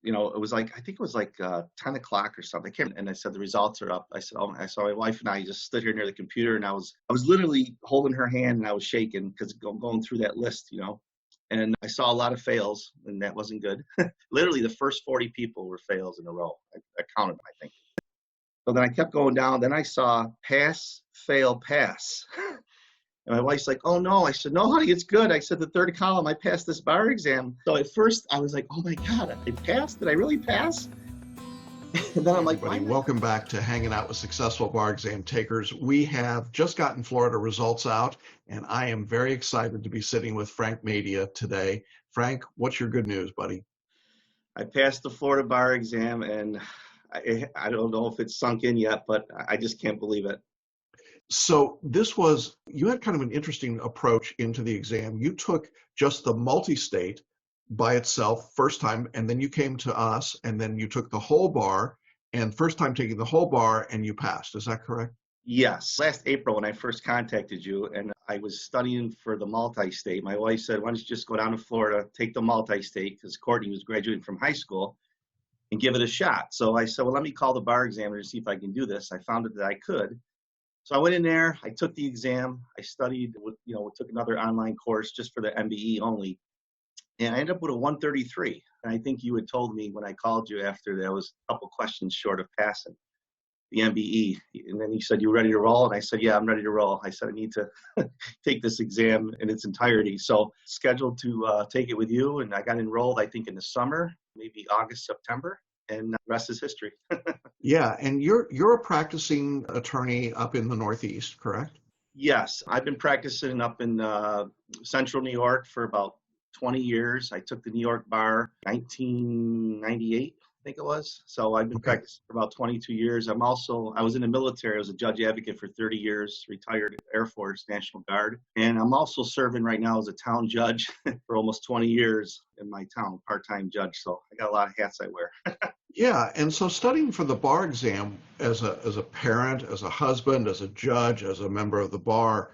it was like, I think it was like 10 o'clock or something. I came and I said, the results are up. I said, oh, I saw my wife and I just stood here near the computer, and I was literally holding her hand, and I was shaking because going through that list. And I saw a lot of fails, and that wasn't good. Literally the first 40 people were fails in a row. I counted them, I think. So then I kept going down. Then I saw pass, fail, pass. And my wife's like, oh no. I said, no, honey, it's good. I said, the third column, I passed this bar exam. So at first I was like, oh my God, I passed? Did I really pass? And then I'm like, everybody, welcome back to Hanging Out with Successful Bar Exam Takers. We have just gotten Florida results out, and I am very excited to be sitting with Frank Madia today. Frank, what's your good news, buddy? I passed the Florida bar exam, and I don't know if it's sunk in yet, but I just can't believe it. So you had kind of an interesting approach into the exam. You took just the multi-state by itself first time, and then you came to us, and then you took the whole bar, and first time taking the whole bar, and you passed. Is that correct? Yes. Last April when I first contacted you, and I was studying for the multi-state, my wife said, why don't you just go down to Florida, take the multi-state, because Courtney was graduating from high school, and give it a shot. So I said, well, let me call the bar examiner to see if I can do this. I found out that I could. So I went in there, I took the exam, I studied, took another online course just for the MBE only. And I ended up with a 133. And I think you had told me when I called you after that I was a couple questions short of passing the MBE. And then you said, you ready to roll? And I said, yeah, I'm ready to roll. I said, I need to take this exam in its entirety. So scheduled to take it with you. And I got enrolled, I think, in the summer, maybe August, September. And the rest is history. Yeah. And you're a practicing attorney up in the Northeast, correct? Yes. I've been practicing up in central New York for about 20 years. I took the New York bar 1998, I think it was. So I've been practicing for about 22 years. I was in the military. I was a judge advocate for 30 years, retired Air Force, National Guard. And I'm also serving right now as a town judge for almost 20 years in my town, part-time judge. So I got a lot of hats I wear. Yeah. And so studying for the bar exam as a parent, as a husband, as a judge, as a member of the bar,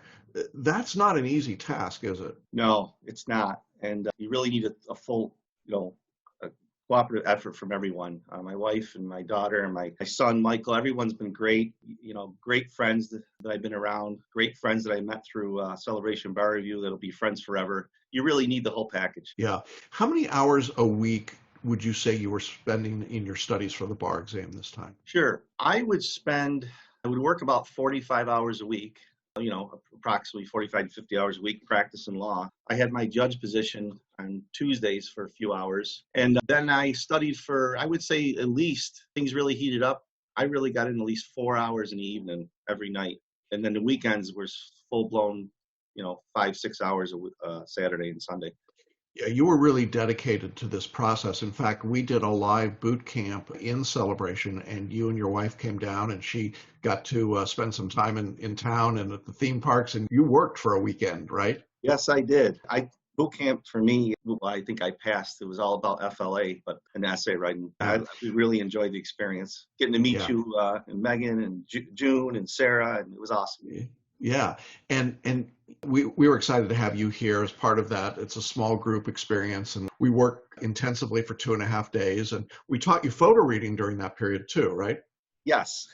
that's not an easy task, is it? No, it's not. And you really need a full, a cooperative effort from everyone. My wife and my daughter and my son, Michael, everyone's been great. Great friends that I've been around, great friends that I met through Celebration Bar Review that'll be friends forever. You really need the whole package. Yeah. How many hours a week would you say you were spending in your studies for the bar exam this time? Sure. I would work about 45 hours a week. Approximately 45 to 50 hours a week practicing law. I had my judge position on Tuesdays for a few hours. And then I studied for, I would say at least, things really heated up. I really got in at least 4 hours in the evening every night. And then the weekends were full blown, 5-6 hours Saturday and Sunday. Yeah, you were really dedicated to this process. In fact, we did a live boot camp in Celebration, and you and your wife came down, and she got to spend some time in town and at the theme parks, and you worked for a weekend, right? Yes, I did. Boot camp for me, I think I passed. It was all about FLA, but an essay writing. I really enjoyed the experience. Getting to meet you and Megan and June and Sarah, and it was awesome. Yeah, and we were excited to have you here as part of that. It's a small group experience, and we worked intensively for 2.5 days, and we taught you photo reading during that period too, right? Yes.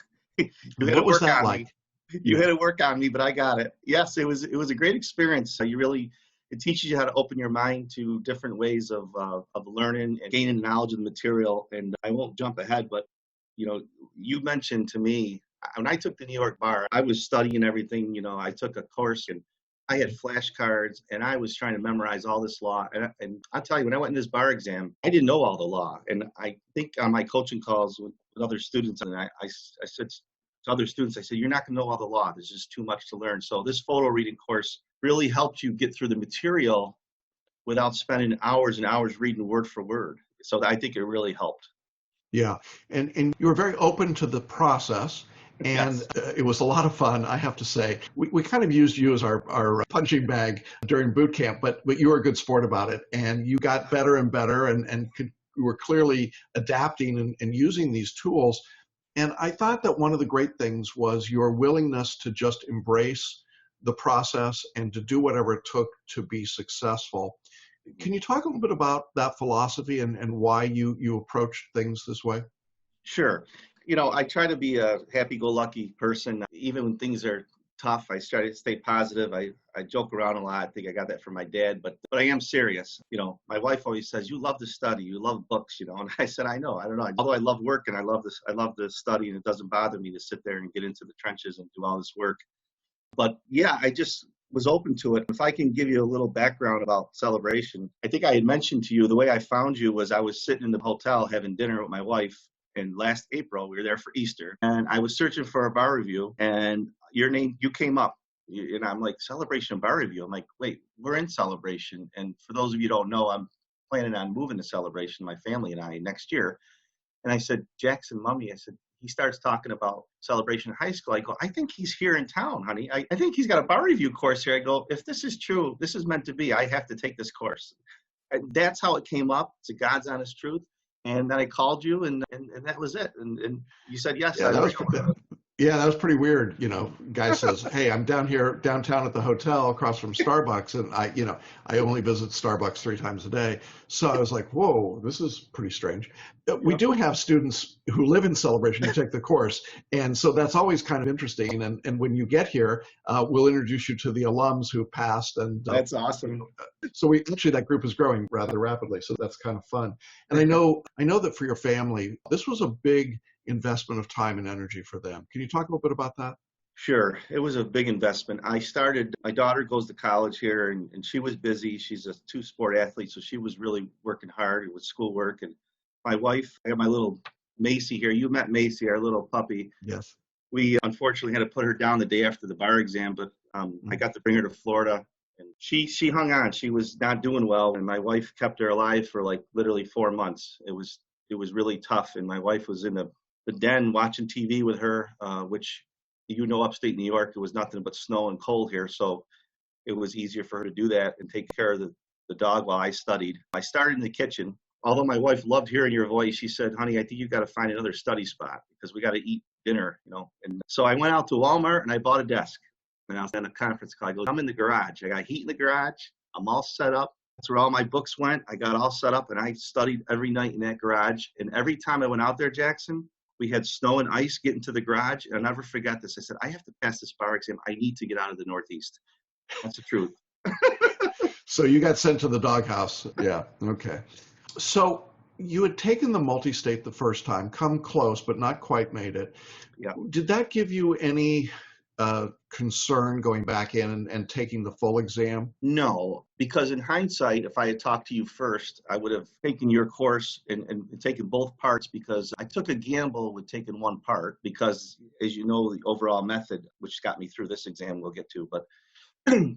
What was that like? You had to work on me, but I got it. Yes, it was a great experience. It teaches you how to open your mind to different ways of learning and gaining knowledge of the material. And I won't jump ahead, but you mentioned to me, when I took the New York bar, I was studying everything. I took a course and I had flashcards and I was trying to memorize all this law. And I'll tell you, when I went in this bar exam, I didn't know all the law. And I think on my coaching calls with other students, and I said to other students, I said, you're not going to know all the law. There's just too much to learn. So this photo reading course really helped you get through the material without spending hours and hours reading word for word. So I think it really helped. Yeah. And you were very open to the process. And yes. It was a lot of fun, I have to say. We kind of used you as our punching bag during boot camp, but you were a good sport about it. And you got better and better and you were clearly adapting and using these tools. And I thought that one of the great things was your willingness to just embrace the process and to do whatever it took to be successful. Can you talk a little bit about that philosophy and why you approach things this way? Sure. I try to be a happy-go-lucky person. Even when things are tough, I try to stay positive. I joke around a lot. I think I got that from my dad, but I am serious. My wife always says, "You love to study. You love books." And I said, "I know. I don't know. Although I love work and I love this, I love to study, and it doesn't bother me to sit there and get into the trenches and do all this work." But yeah, I just was open to it. If I can give you a little background about Celebration, I think I had mentioned to you the way I found you was I was sitting in the hotel having dinner with my wife. And last April, we were there for Easter, and I was searching for a bar review, and you came up. And I'm like, Celebration bar review. I'm like, wait, we're in Celebration. And for those of you who don't know, I'm planning on moving to Celebration, my family and I, next year. And I said, Jackson, Mommy, I said, he starts talking about Celebration High School. I go, I think he's here in town, honey. I think he's got a bar review course here. I go, if this is true, this is meant to be. I have to take this course. And that's how it came up. It's a God's honest truth. And then I called you, and that was it. And you said yes. Yeah, that was pretty weird. Guy says, "Hey, I'm down here downtown at the hotel across from Starbucks, and I only visit Starbucks 3 times a day." So I was like, "Whoa, this is pretty strange." We do have students who live in Celebration who take the course, and so that's always kind of interesting. And when you get here, we'll introduce you to the alums who passed, and that's awesome. So actually that group is growing rather rapidly, so that's kind of fun. And I know that for your family, this was a big investment of time and energy for them. Can you talk a little bit about that? Sure. It was a big investment. My daughter goes to college here, and she was busy. She's a 2-sport athlete, so she was really working hard with schoolwork. And my wife, I got my little Macy here. You met Macy, our little puppy. Yes. We unfortunately had to put her down the day after the bar exam, but I got to bring her to Florida. And she hung on. She was not doing well, and my wife kept her alive for like literally 4 months. It was really tough, and my wife was in the den watching TV with her, which upstate New York, it was nothing but snow and cold here, so it was easier for her to do that and take care of the dog while I studied. I started in the kitchen. Although my wife loved hearing your voice, she said, "Honey, I think you got to find another study spot because we got to eat dinner." And so I went out to Walmart and I bought a desk. And I was on a conference call. I go, I'm in the garage. I got heat in the garage. I'm all set up. That's where all my books went. I got all set up, and I studied every night in that garage. And every time I went out there, Jackson, we had snow and ice getting to the garage. And I'll never forget this. I said, I have to pass this bar exam. I need to get out of the Northeast. That's the truth. So you got sent to the doghouse. Yeah. Okay. So you had taken the Multistate the first time, come close, but not quite made it. Yeah. Did that give you any concern going back in and taking the full exam? No, because in hindsight, if I had talked to you first, I would have taken your course and taken both parts, because I took a gamble with taking one part because, as you know, the overall method, which got me through this exam, we'll get to, but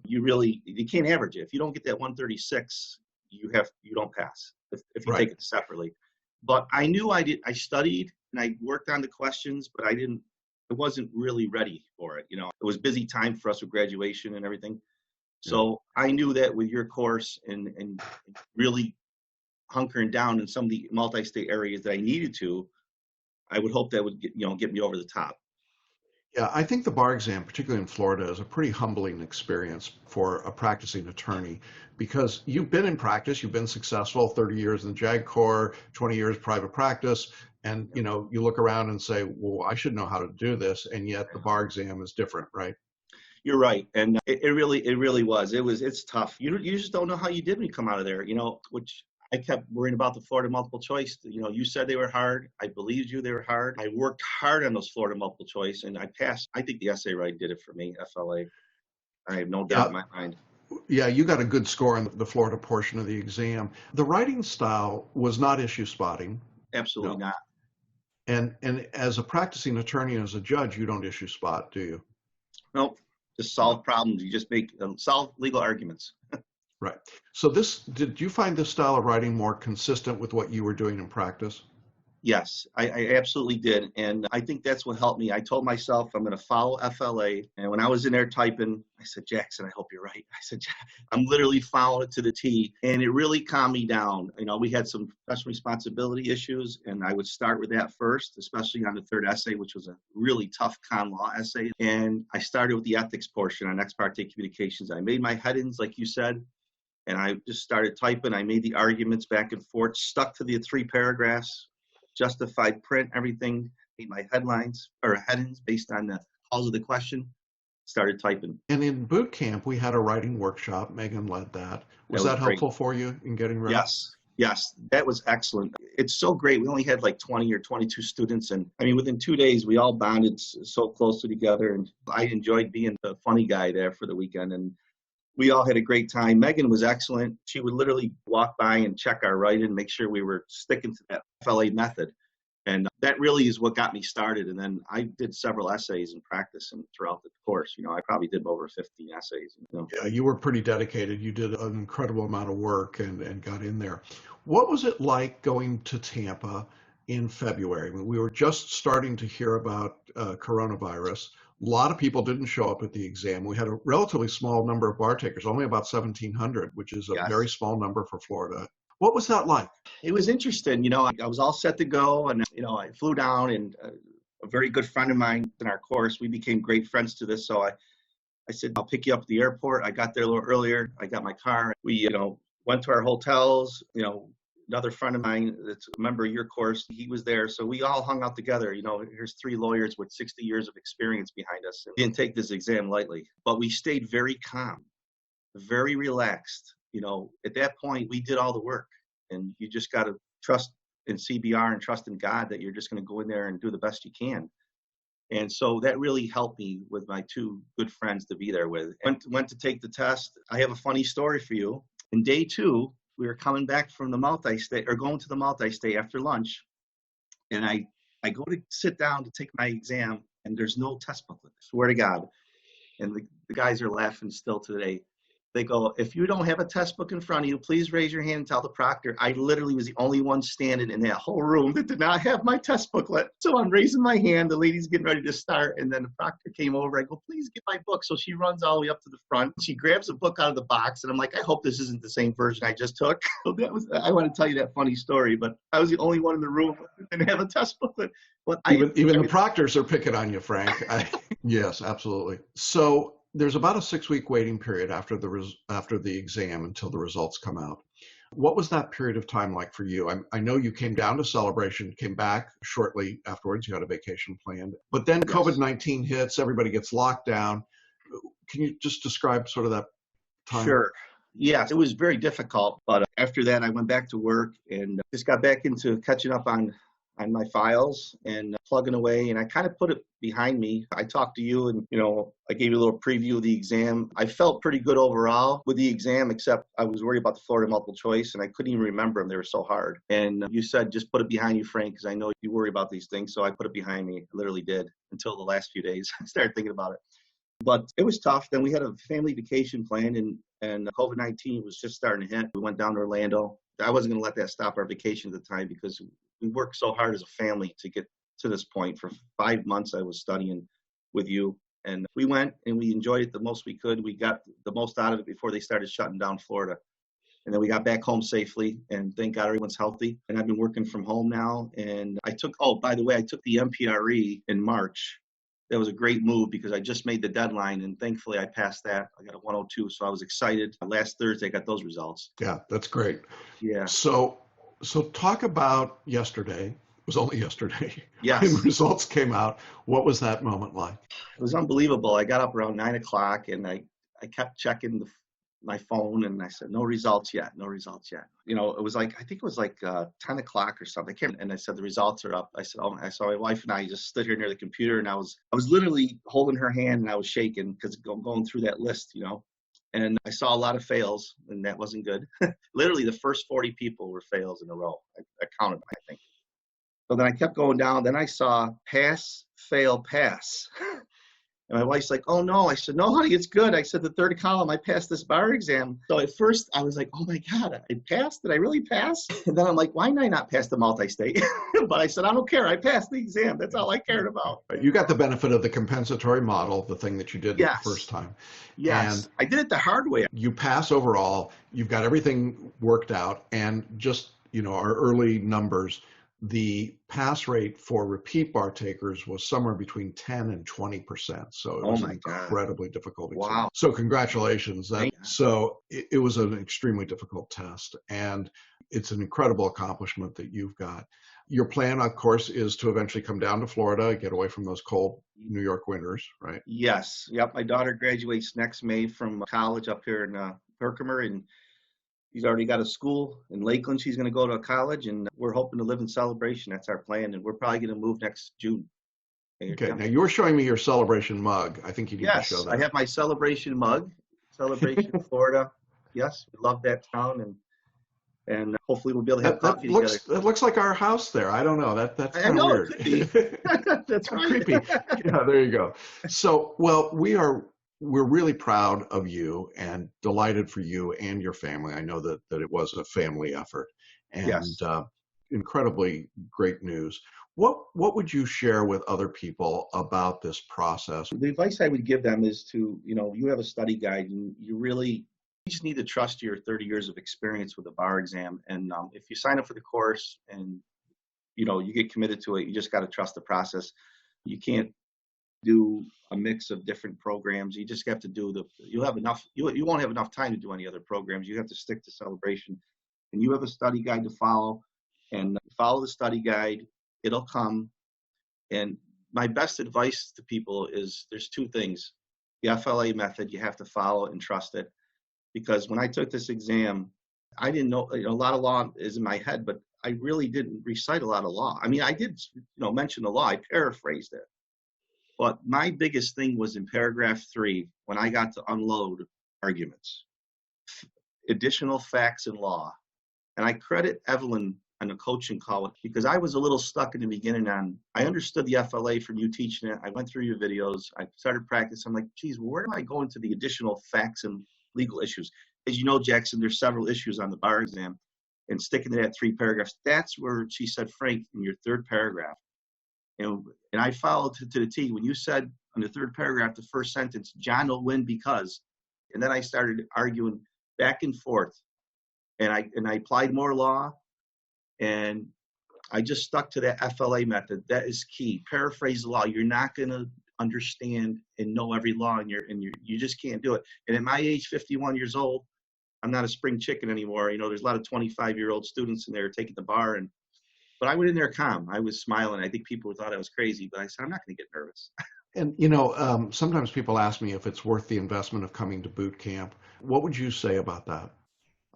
you can't average it. If you don't get that 136, you don't pass if you Right. take it separately. But I knew I studied and I worked on the questions, but I wasn't really ready for it. It was busy time for us with graduation and everything. So I knew that with your course and really hunkering down in some of the multi-state areas that I needed to, I would hope that would get me over the top. Yeah, I think the bar exam, particularly in Florida, is a pretty humbling experience for a practicing attorney, because you've been in practice, you've been successful, 30 years in the JAG Corps, 20 years private practice, and you look around and say, well, I should know how to do this, and yet the bar exam is different, right? You're right, and it really was. It's tough. You just don't know how you did when you come out of there. Which I kept worrying about the Florida multiple choice. You said they were hard. I believed you they were hard. I worked hard on those Florida multiple choice, and I passed. I think the essay writing did it for me, FLA. I have no doubt in my mind. Yeah, you got a good score in the Florida portion of the exam. The writing style was not issue spotting. Absolutely not. And as a practicing attorney and as a judge, you don't issue spot, do you? Nope. Just solve problems. You just make solve legal arguments. Right. So did you find this style of writing more consistent with what you were doing in practice? Yes, I absolutely did. And I think that's what helped me. I told myself I'm going to follow FLA. And when I was in there typing, I said, Jackson, I hope you're right. I said, I'm literally following it to the T. And it really calmed me down. We had some professional responsibility issues, and I would start with that first, especially on the third essay, which was a really tough con law essay. And I started with the ethics portion on ex parte communications. I made my headings, like you said. And I just started typing. I made the arguments back and forth, stuck to the 3 paragraphs, justified print, everything, made my headlines or headings based on the calls of the question, started typing. And in boot camp, we had a writing workshop. Megan led that. Was that great. helpful for you in getting ready? Yes, that was excellent. It's so great. We only had like 20 or 22 students. And I mean, within 2 days, we all bonded so closely together. And I enjoyed being the funny guy there for the weekend. And we all had a great time. Megan was excellent. She would literally walk by and check our writing, make sure we were sticking to that FLA method. And that really is what got me started. And then I did several essays in practice and throughout the course. I probably did over 15 essays. Yeah, you were pretty dedicated. You did an incredible amount of work and got in there. What was it like going to Tampa in February? I mean, we were just starting to hear about coronavirus. A lot of people didn't show up at the exam. We had a relatively small number of bar takers, only about 1,700, which is a very small number for Florida. What was that like? It was interesting. I was all set to go, and I flew down, and a very good friend of mine in our course, we became great friends to this. So I said, I'll pick you up at the airport. I got there a little earlier. I got my car. We, went to our hotels. Another friend of mine that's a member of your course, he was there. So we all hung out together. Here's 3 lawyers with 60 years of experience behind us. We didn't take this exam lightly, but we stayed very calm, very relaxed. At that point, we did all the work, and you just got to trust in CBR and trust in God that you're just going to go in there and do the best you can. And so that really helped me with my 2 good friends to be there with. Went to take the test. I have a funny story for you. In day 2, we were coming back from the Multistate, or going to the Multistate after lunch, and I go to sit down to take my exam, and there's no test booklet. I swear to God. And the guys are laughing still today. They go, if you don't have a test book in front of you, please raise your hand and tell the proctor. I literally was the only one standing in that whole room that did not have my test booklet. So I'm raising my hand. The lady's getting ready to start. And then the proctor came over. I go, please get my book. So she runs all the way up to the front. She grabs a book out of the box. And I'm like, I hope this isn't the same version I just took. I want to tell you that funny story, but I was the only one in the room that didn't have a test booklet. But even the proctors are picking on you, Frank. Yes, absolutely. So there's about a 6-week waiting period after the exam until the results come out. What was that period of time like for you? I know you came down to Celebration, came back shortly afterwards. You had a vacation planned, but then COVID-19 hits. Everybody gets locked down. Can you just describe sort of that time? Sure. Yes, it was very difficult. But after that, I went back to work and just got back into catching up on my files and plugging away, and I kind of put it behind me. I talked to you and, I gave you a little preview of the exam. I felt pretty good overall with the exam, except I was worried about the Florida multiple choice, and I couldn't even remember them. They were so hard. And you said, just put it behind you, Frank, because I know you worry about these things. So I put it behind me. I literally did until the last few days. I started thinking about it. But it was tough. Then we had a family vacation planned, and COVID-19 was just starting to hit. We went down to Orlando. I wasn't going to let that stop our vacation at the time because we worked so hard as a family to get to this point. For 5 months, I was studying with you, and we went and we enjoyed it the most we could. We got the most out of it before they started shutting down Florida. And then we got back home safely, and thank God everyone's healthy. And I've been working from home now. And I took the MPRE in March. That was a great move because I just made the deadline, and thankfully I passed that. I got a 102, so I was excited. Last Thursday, I got those results. Yeah, that's great. Yeah. So talk about yesterday. It was only yesterday. Yes. When the results came out. What was that moment like? It was unbelievable. I got up around 9 o'clock, and I kept checking my phone, and I said, no results yet. It was like, I think it was like 10 o'clock or something. And I said, the results are up. I said, I saw my wife and I just stood here near the computer, and I was literally holding her hand, and I was shaking because going through that list, and I saw a lot of fails, and that wasn't good. Literally the first 40 people were fails in a row. I counted them, I think. So then I kept going down. Then I saw pass, fail, pass. And my wife's like, oh, no. I said, no, honey, it's good. I said, the third column, I passed this bar exam. So at first I was like, oh, my God, I passed? Did I really pass? And then I'm like, why did I not pass the multi-state? But I said, I don't care. I passed the exam. That's all I cared about. You got the benefit of the compensatory model, the thing that you did the first time. Yes, and I did it the hard way. You pass overall. You've got everything worked out. And just, our early numbers, the pass rate for repeat bar takers was somewhere between 10 and 20%. So it Oh was an my God. incredibly difficult exam. Wow. So congratulations. Thank you. So it was an extremely difficult test, and it's an incredible accomplishment that you've got. Your plan, of course, is to eventually come down to Florida, get away from those cold New York winters, right? Yes. Yep. My daughter graduates next May from college up here in Herkimer, and she's already got a school in Lakeland. She's going to go to college, and we're hoping to live in Celebration. That's our plan, and we're probably going to move next June. Okay. Yeah. Now you were showing me your celebration mug. I think you need to show Yes, that. I have my Celebration mug. Celebration, Florida. Yes, we love that town, and hopefully we'll be able to have coffee together. That looks like our house there. I don't know. That's kind of weird. It could be. That's right. Creepy. Yeah, there you go. So, well, we're really proud of you and delighted for you and your family. I know that it was a family effort, and Yes. Incredibly great news. What would you share with other people about this process? The advice I would give them is to, you have a study guide, and you just need to trust your 30 years of experience with a bar exam. And if you sign up for the course and, you get committed to it, you just got to trust the process. You can't do a mix of different programs. You just have to do you won't have enough time to do any other programs. You have to stick to Celebration, and you have a study guide to follow, and follow the study guide. It'll come. And my best advice to people is there's two things. The FLA method, you have to follow and trust it. Because when I took this exam, I didn't know, a lot of law is in my head, but I really didn't recite a lot of law. I mean, I did, mention the law. I paraphrased it. But my biggest thing was in paragraph 3, when I got to unload arguments, additional facts and law. And I credit Evelyn on the coaching call because I was a little stuck in the beginning I understood the FLA from you teaching it. I went through your videos. I started practicing. I'm like, geez, where do I go into the additional facts and legal issues? As you know, Jackson, there's several issues on the bar exam, and sticking to that 3 paragraphs, that's where she said, Frank, in your 3rd paragraph. And I followed to the T. When you said on the 3rd paragraph, the first sentence, John will win because, and then I started arguing back and forth, and I applied more law, and I just stuck to that FLA method. That is key. Paraphrase the law. You're not going to understand and know every law, and you just can't do it. And at my age, 51 years old, I'm not a spring chicken anymore. There's a lot of 25-year-old students in there taking the bar, but I went in there calm. I was smiling. I think people thought I was crazy, but I said, I'm not going to get nervous. And sometimes people ask me if it's worth the investment of coming to boot camp. What would you say about that?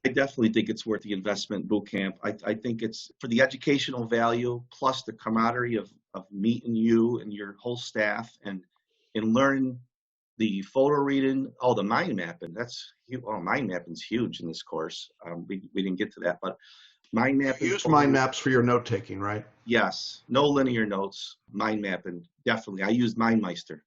I definitely think it's worth the investment, boot camp. I think it's for the educational value, plus the camaraderie of meeting you and your whole staff, and learning the photo reading, the mind mapping. Mind mapping's huge in this course. We didn't get to that, but mind mapping. You use mind maps for your note taking, right? Yes, no linear notes. Mind mapping, definitely. I used MindMeister.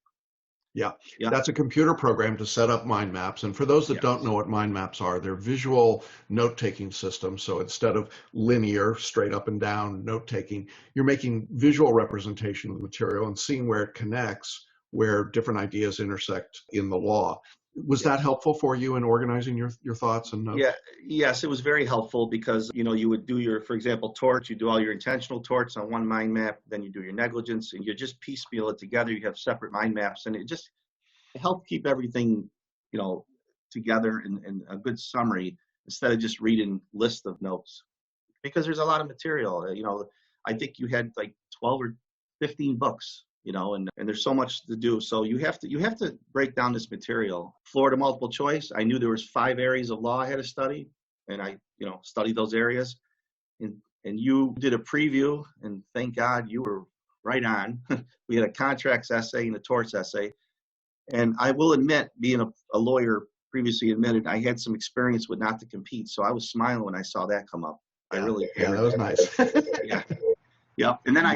Yeah, that's a computer program to set up mind maps. And for those that don't know what mind maps are, they're visual note-taking systems. So instead of linear, straight up and down note-taking, you're making visual representation of the material and seeing where it connects, where different ideas intersect in the law. Was that helpful for you in organizing your thoughts and notes? Yes, it was very helpful because, you would do for example, torts. You do all your intentional torts on one mind map, then you do your negligence, and you just piecemeal it together. You have separate mind maps, and it helped keep everything, together in a good summary instead of just reading lists of notes, because there's a lot of material. I think you had like 12 or 15 books. And there's so much to do. So you have to break down this material. Florida multiple choice. I knew there was 5 areas of law I had to study, and I, studied those areas. And you did a preview, and thank God you were right on. We had a contracts essay and a torts essay. And I will admit, being a lawyer previously admitted, I had some experience with not to compete. So I was smiling when I saw that come up. That was nice. Yeah. Yep. And then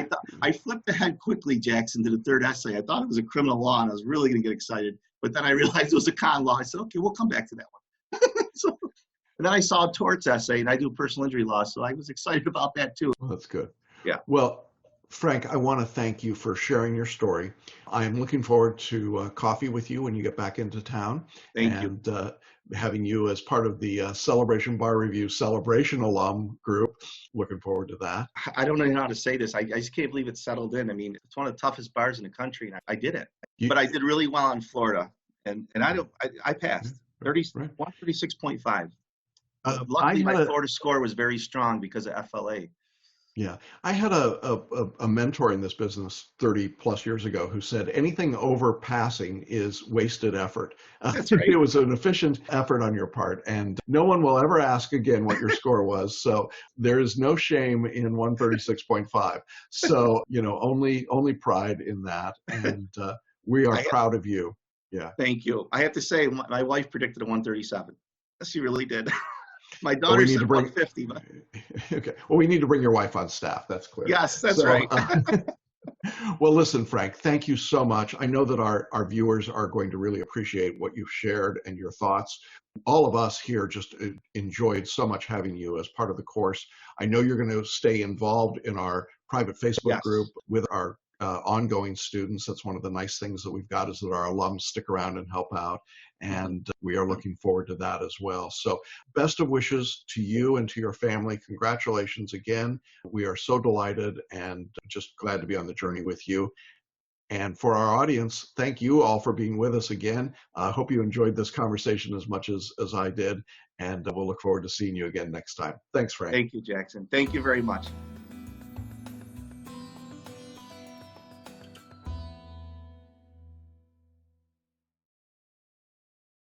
I flipped ahead quickly, Jackson, to the 3rd essay. I thought it was a criminal law, and I was really going to get excited. But then I realized it was a con law. I said, okay, we'll come back to that one. And then I saw a torts essay, and I do personal injury law, so I was excited about that too. Well, that's good. Yeah. Well, Frank, I want to thank you for sharing your story. I am looking forward to coffee with you when you get back into town. Thank you. And having you as part of the Celebration Bar Review Celebration alum group. Looking forward to that. I don't know how to say this. I just can't believe it settled in. I mean, it's one of the toughest bars in the country, and I did it. But I did really well in Florida, and I passed 136.5. Luckily, my Florida score was very strong because of FLA. Yeah, I had a mentor in this business 30 plus years ago who said anything over passing is wasted effort. That's right. It was an efficient effort on your part, and no one will ever ask again what your score was. So there is no shame in 136.5. So, only pride in that, and we are proud of you. Yeah. Thank you. I have to say, my wife predicted a 137. She really did. My daughter said 150. But... Okay. Well, we need to bring your wife on staff. That's clear. Yes, that's right. Well, listen, Frank, thank you so much. I know that our viewers are going to really appreciate what you've shared and your thoughts. All of us here just enjoyed so much having you as part of the course. I know you're going to stay involved in our private Facebook group with our ongoing students. That's one of the nice things that we've got, is that our alums stick around and help out. And we are looking forward to that as well. So best of wishes to you and to your family. Congratulations again. We are so delighted and just glad to be on the journey with you. And for our audience, thank you all for being with us again. I hope you enjoyed this conversation as much as I did. And we'll look forward to seeing you again next time. Thanks, Frank. Thank you, Jackson. Thank you very much.